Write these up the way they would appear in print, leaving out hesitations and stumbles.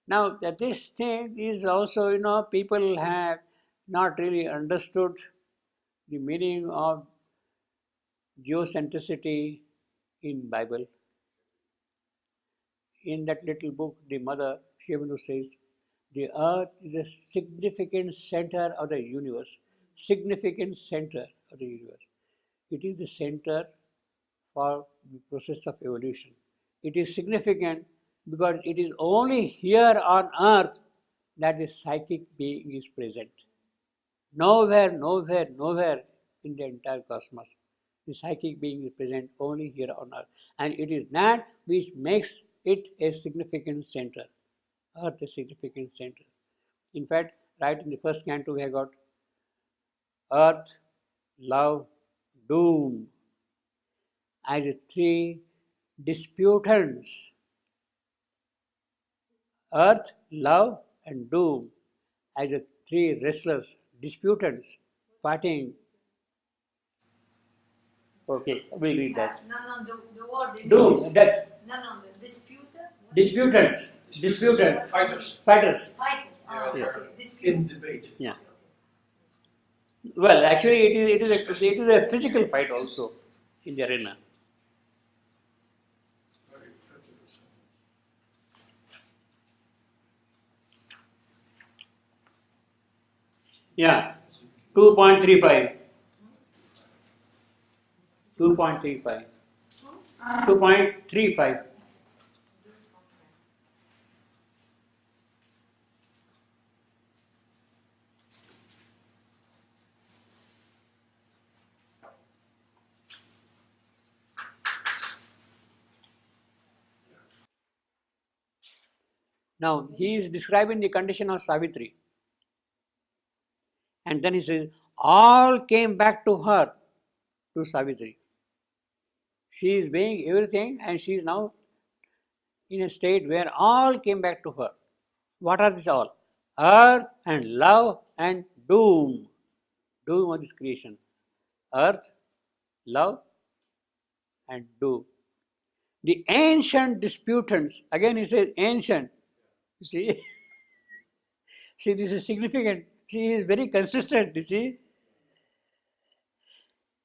Now, that this thing is also, people have not really understood the meaning of geocentricity in Bible. In that little book, the mother, Shivandu says, the earth is a significant center of the universe. Significant center of the universe. It is the center for the process of evolution. It is significant because it is only here on earth that the psychic being is present. Nowhere, nowhere, nowhere in the entire cosmos. The psychic being is present only here on earth. And it is that which makes it a significant center. Earth a significant center. In fact, right in the first canto we have got earth, love, doom as the three disputants. Earth, love, and doom as the three wrestlers, disputants, fighting. Okay, we'll read that. No, the word in Doom, English. death. No, the disputer. Disputants. Disputants. Fighters. Fighters. Fighters. Yeah. Okay. Dispute. In debate. Yeah. Well, actually, it is a physical fight also in the arena. Yeah. 2.35. 2.35. 2.35. Now, he is describing the condition of Savitri. And then he says, all came back to her, to Savitri. She is weighing everything and she is now in a state where all came back to her. What are these all? Earth and love and doom. Doom of this creation. Earth, love, and doom. The ancient disputants, again he says ancient. You see? See, this is significant. She is very consistent, you see?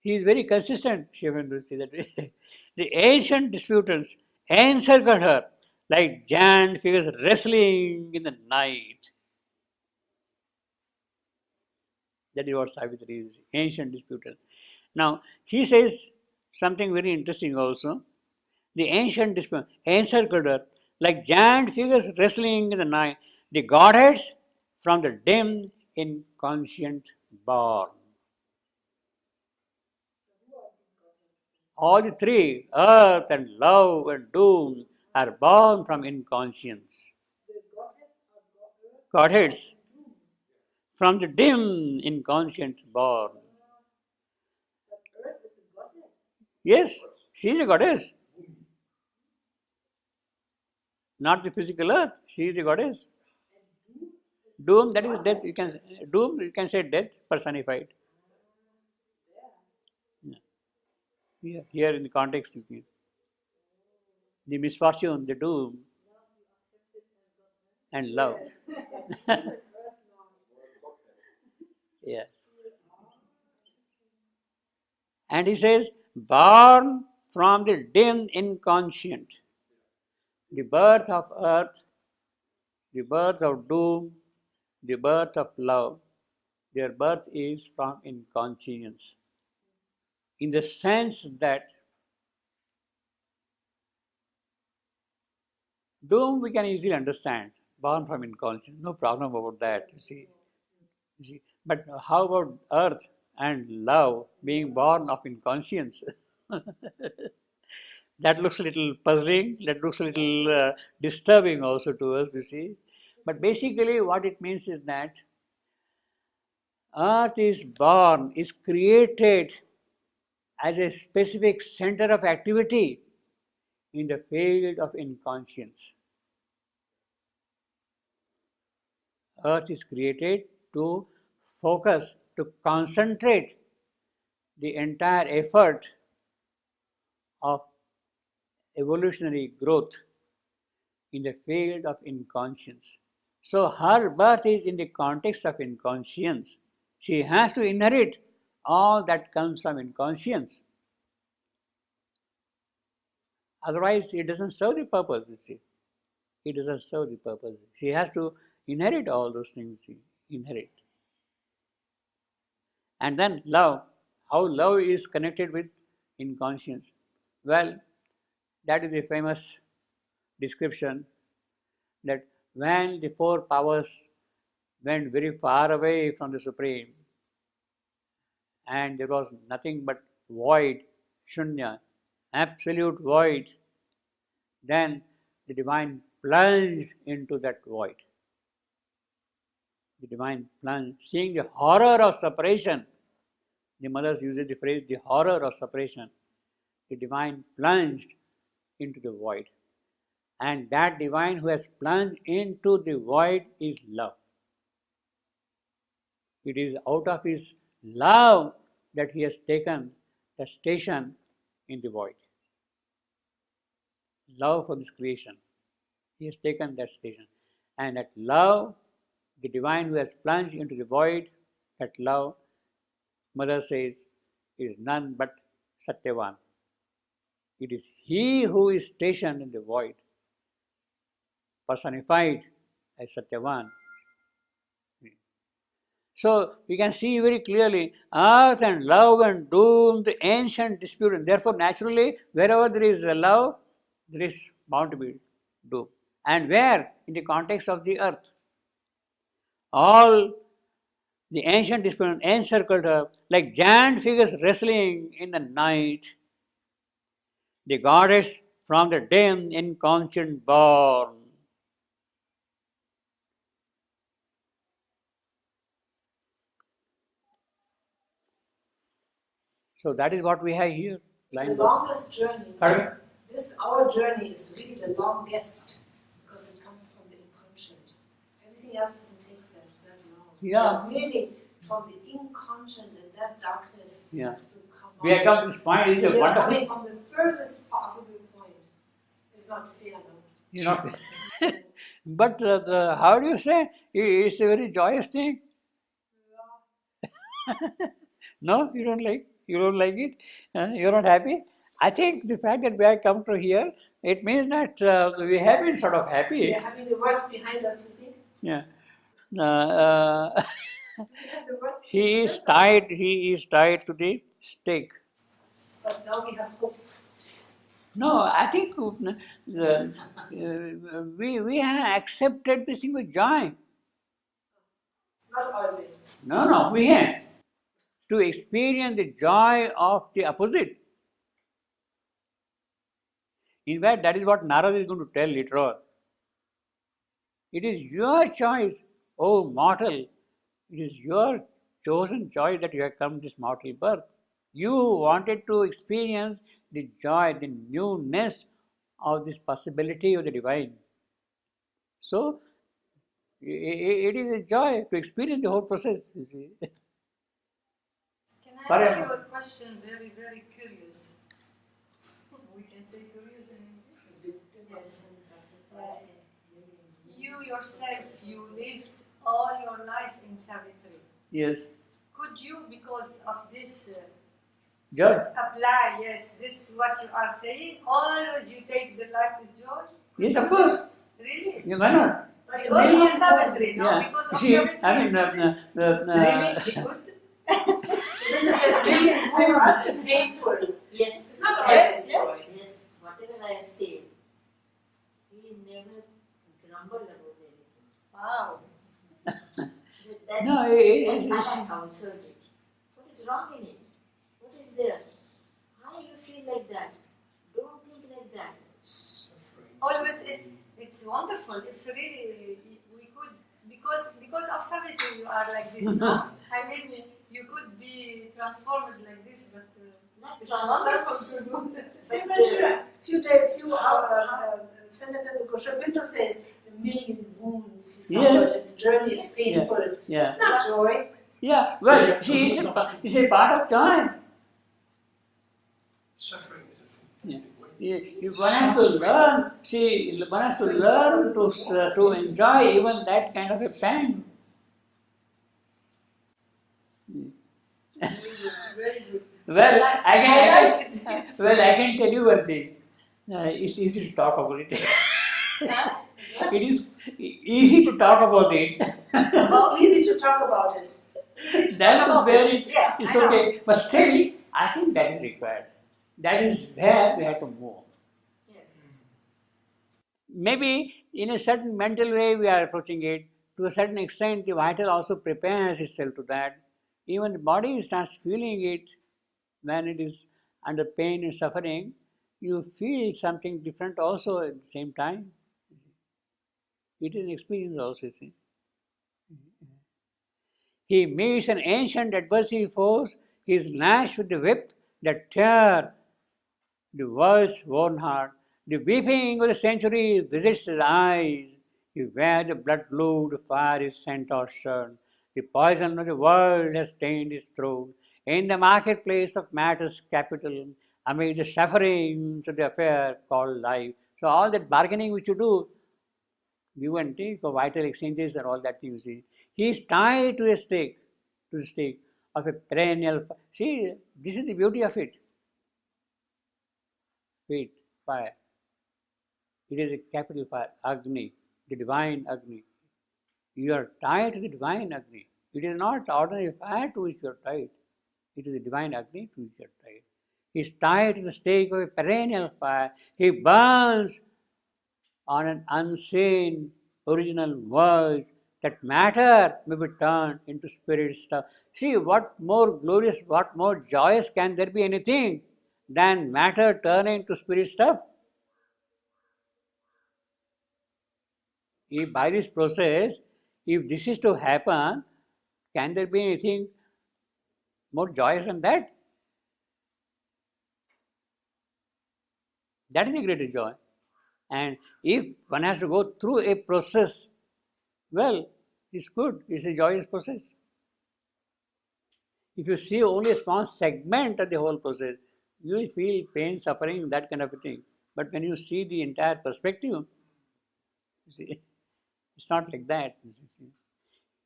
He is very consistent, Shivandu, see that way. The ancient disputants encircled her like giant figures wrestling in the night. That is what Savitri is, ancient disputants. Now, he says something very interesting also. The ancient disputants encircled her like giant figures wrestling in the night. The godheads from the dim, inconscient born. All the three, earth and love and doom, are born from inconscience. Godheads from the dim, inconscient born. Yes, she is a goddess. Not the physical earth, she is the goddess. Doom, that is death. You can say death personified. Yeah. Here in the context, you can. The misfortune, the doom, and love. Yeah. And he says, born from the dim inconscient, the birth of earth, the birth of doom, the birth of love, their birth is from inconscience. In the sense that doom we can easily understand, born from inconscience, no problem about that, you see. But how about earth and love being born of inconscience? That looks a little puzzling, that looks a little disturbing also to us, you see. But basically, what it means is that earth is born, is created as a specific center of activity in the field of inconscience. Earth is created to focus, to concentrate the entire effort of evolutionary growth in the field of inconscience. So her birth is in the context of inconscience. She has to inherit all that comes from inconscience. Otherwise, it doesn't serve the purpose, you see. It doesn't serve the purpose. She has to inherit all those things, inherit. And then love, how love is connected with inconscience. Well, that is the famous description that when the four powers went very far away from the Supreme and there was nothing but void, shunya, absolute void, then the divine plunged into that void. The divine plunge, seeing the horror of separation. The mothers use the phrase, the horror of separation. The divine plunged into the void. And that divine who has plunged into the void is love. It is out of his love that he has taken the station in the void. Love for this creation. He has taken that station. And that love, the divine who has plunged into the void, that love, Mother says, is none but Satyavan. It is he who is stationed in the void, personified as Satyavan. So we can see very clearly earth and love and doom, the ancient dispute, and therefore naturally wherever there is love, there is bound to be doom. And where? In the context of the earth. All the ancient dispute encircled her like giant figures wrestling in the night. The goddess from the dim inconscient born. So that is what we have here. The longest journey. Pardon? Our journey is really the longest because it comes from the inconscient. Everything else doesn't take that long. Yeah. But really, from the inconscient and that darkness, yeah. to come We have come to this point. It's a we are wonderful. coming from the furthest possible point. It's not fair, no? You know, but how do you say? It's a very joyous thing. No, you don't like. You don't like it. You're not happy. I think the fact that we have come to here, it means that we have been sort of happy. We are having the worst behind us, you think? Yeah. We have the worst He is behind us, tied. He is tied to the stake. but now we have hope. No, I think we have accepted this thing with joy. Not always. No, we have to experience the joy of the opposite. In fact, that is what Narad is going to tell later on. It is your choice, oh mortal. It is your chosen choice that you have come this mortal birth. You wanted to experience the joy, the newness of this possibility of the divine. So, it is a joy to experience the whole process, you see. Can I ask you a question, very, very curious? We can say curious in English? Yes. You yourself, you lived all your life in Savitri. Yes. Could you, because of this, Joy. apply, yes, this what you are saying, always you take the life with joy? Yes, of course. Really? Yeah, why not? Because of Savitri, no? Yeah. Because You of see, Savitri. I mean, Really, he could. Then it says, really, it's painful. Yes, It's not Yes, always joy. yes, whatever I have said, he never grumbled about anything. Wow. But that, No, that I have observed it. What is wrong in it? What is there? Why you feel like that? Don't think like that. Always, it's wonderful. If really we could, because of Savitri, you are like this. No? I mean, you could be transformed like this, but Not it's transformed. wonderful to do. Same few sentences ago, Sri Aurobindo says, a million wounds he suffered, Yes. and the journey is painful. Yeah. It's not joy. Yeah, well, see, it's a part of joy. Suffering is a fantastic way One has to learn. See, one has to learn to enjoy even that kind of a pain. Very good. Well, I like it. well, I can tell you one thing. It's easy to talk about it. Huh? It is easy to talk about it. Oh, easy to talk about it. Easy to Then talk to about bear it. it, Yeah, it's I know. okay. But still, I think that is required. That is where we have to move. Yes. Maybe in a certain mental way we are approaching it. To a certain extent, the vital also prepares itself to that. Even the body starts feeling it when it is under pain and suffering. You feel something different also at the same time. It is an experience also, you see. He meets an ancient adversary force. He is lashed with the whip that tear the world's worn heart. The weeping of the centuries visits his eyes. He wears the blood blue, the fire is centaur shirt. The poison of the world has stained his throat. In the marketplace of matter's capital, amid the sufferings of the affair called life. So all that bargaining which you do, give and take, for vital exchanges and all that you see. He is tied to the stake of a perennial. See, this is the beauty of it. Wait, fire. It is a capital fire, Agni, the divine Agni. You are tied to the divine Agni. It is not ordinary fire to which you are tied. It is the divine Agni to which you are tied. He is tied to the stake of a perennial fire. He burns on an unseen original world that matter may be turned into spirit stuff. See, what more glorious, what more joyous can there be anything than matter turning into spirit stuff? If by this process, if this is to happen, can there be anything more joyous than that? That is the greatest joy. And if one has to go through a process, well, it's good, it's a joyous process. If you see only a small segment of the whole process, you will feel pain, suffering, that kind of a thing. But when you see the entire perspective, you see, it's not like that. You see.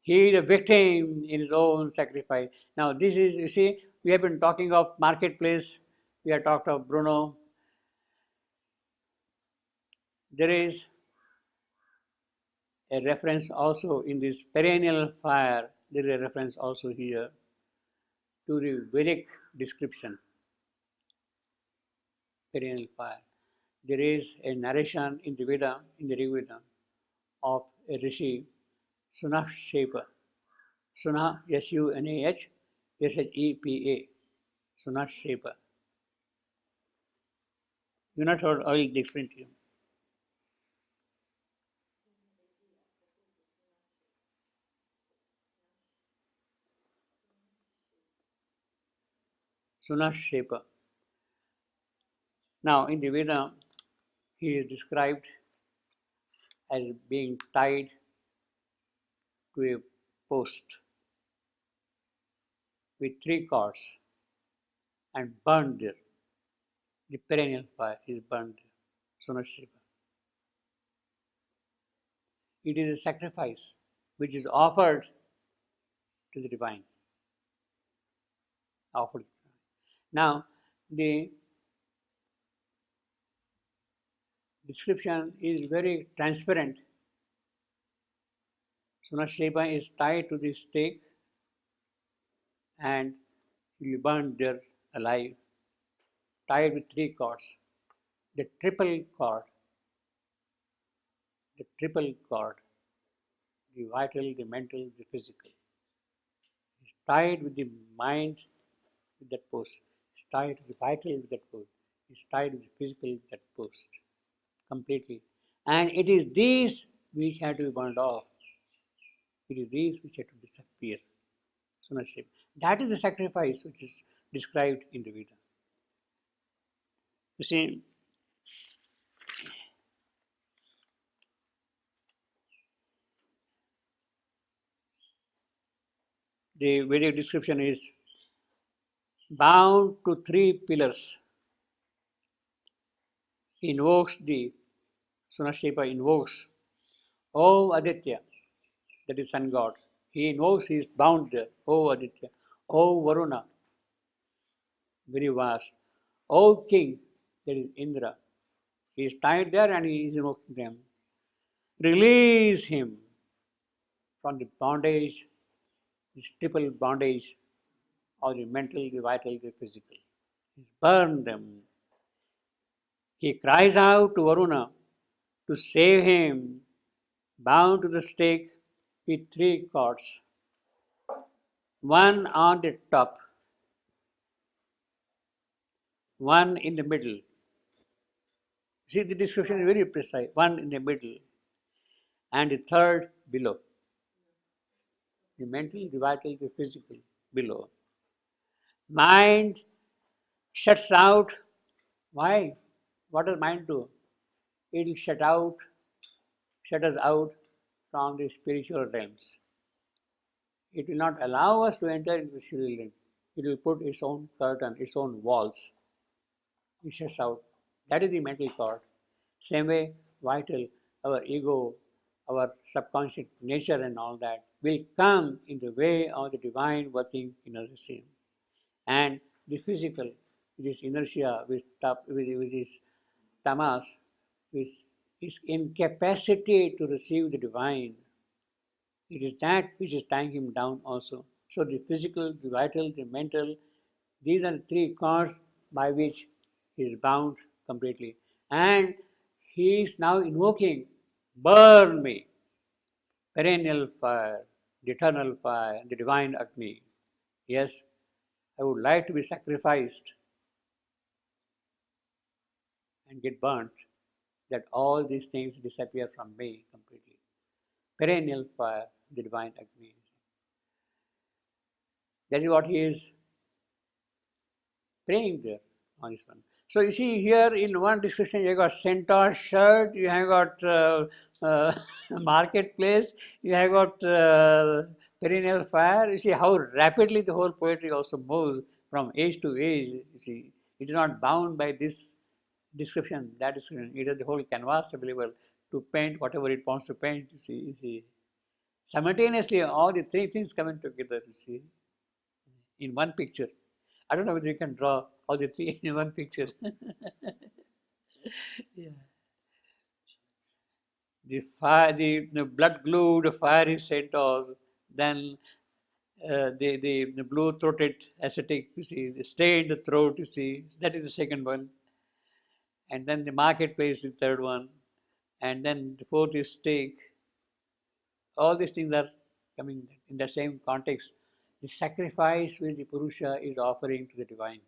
He is a victim in his own sacrifice. Now, this is, you see, we have been talking of marketplace, we have talked of Bruno. There is a reference also in this perennial fire, there is a reference also here to the Vedic description, perennial fire. There is a narration in the Veda, in the Rig Veda, of a rishi, Sunashepa. Suna, S-U-N-A-H, S-H-E-P-A, Sunashepa. You not heard, I will explain to you. Sunashepa. Now, in the Veda, he is described as being tied to a post with three cords and burned there. The perennial fire is burned there. Sunashepa. It is a sacrifice which is offered to the divine. Offered. Now, the description is very transparent. Sunashepa is tied to the stake and he burned there alive, tied with three cords. The triple cord, the triple cord, the vital, the mental, the physical. It's tied with the mind with that post. It's tied to the vital with that post. It's tied with the physical with that post. Completely. And it is these which have to be burned off. It is these which have to disappear. Sunaship. That is the sacrifice which is described in the Veda. You see, the Vedic description is bound to three pillars. He invokes the Sunashepa invokes, O Aditya, that is sun god. He invokes, he is bound there, O Aditya, O Varuna, very vast, O king, that is Indra. He is tied there and he is invoking them. Release him from the bondage, this triple bondage of the mental, the vital, the physical. Burn them. He cries out to Varuna to save him, bound to the stake with three cords, one on the top, one in the middle. See, the description is very precise. One in the middle, and the third below. The mental, the vital, the physical below. Mind shuts out. Why? What does mind do? It will shut us out from the spiritual realms. It will not allow us to enter into the spiritual realm. It will put its own curtain, its own walls. It shuts out. That is the mental cord. Same way, vital, our ego, our subconscious nature and all that will come in the way of the divine working in our system. And the physical, which is inertia, which is tamas, which is incapacity to receive the divine. It is that which is tying him down also. So the physical, the vital, the mental, these are the three cords by which he is bound completely. And he is now invoking, burn me, perennial fire, the eternal fire, the divine Agni. Yes, I would like to be sacrificed and get burnt, that all these things disappear from me completely. Perennial fire, the divine Agni. That is what he is praying there on this one. So you see here in one description you have got centaur shirt, you have got marketplace, you have got perennial fire. You see how rapidly the whole poetry also moves from age to age. You see, it is not bound by this description, that description. It has the whole canvas available to paint whatever it wants to paint. You see. Simultaneously, all the three things coming together. You see, in one picture. I don't know whether you can draw all the three in one picture. Yeah. The fire, the blood glued fiery centaurs, then the blue throated ascetic, you see, the stained throat, you see, that is the second one. And then the marketplace is the third one. And then the fourth is stake. All these things are coming in the same context. The sacrifice which the Purusha is offering to the divine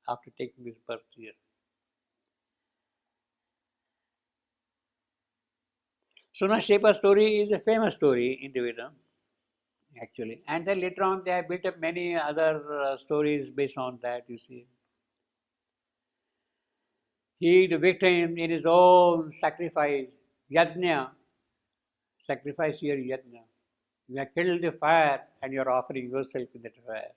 after taking his birth here. Sunashepa story is a famous story in the Veda, actually. And then later on, they have built up many other stories based on that, you see. He, the victim, in his own sacrifice, yajna, sacrifice here, yajna. You have killed the fire and you are offering yourself in that fire.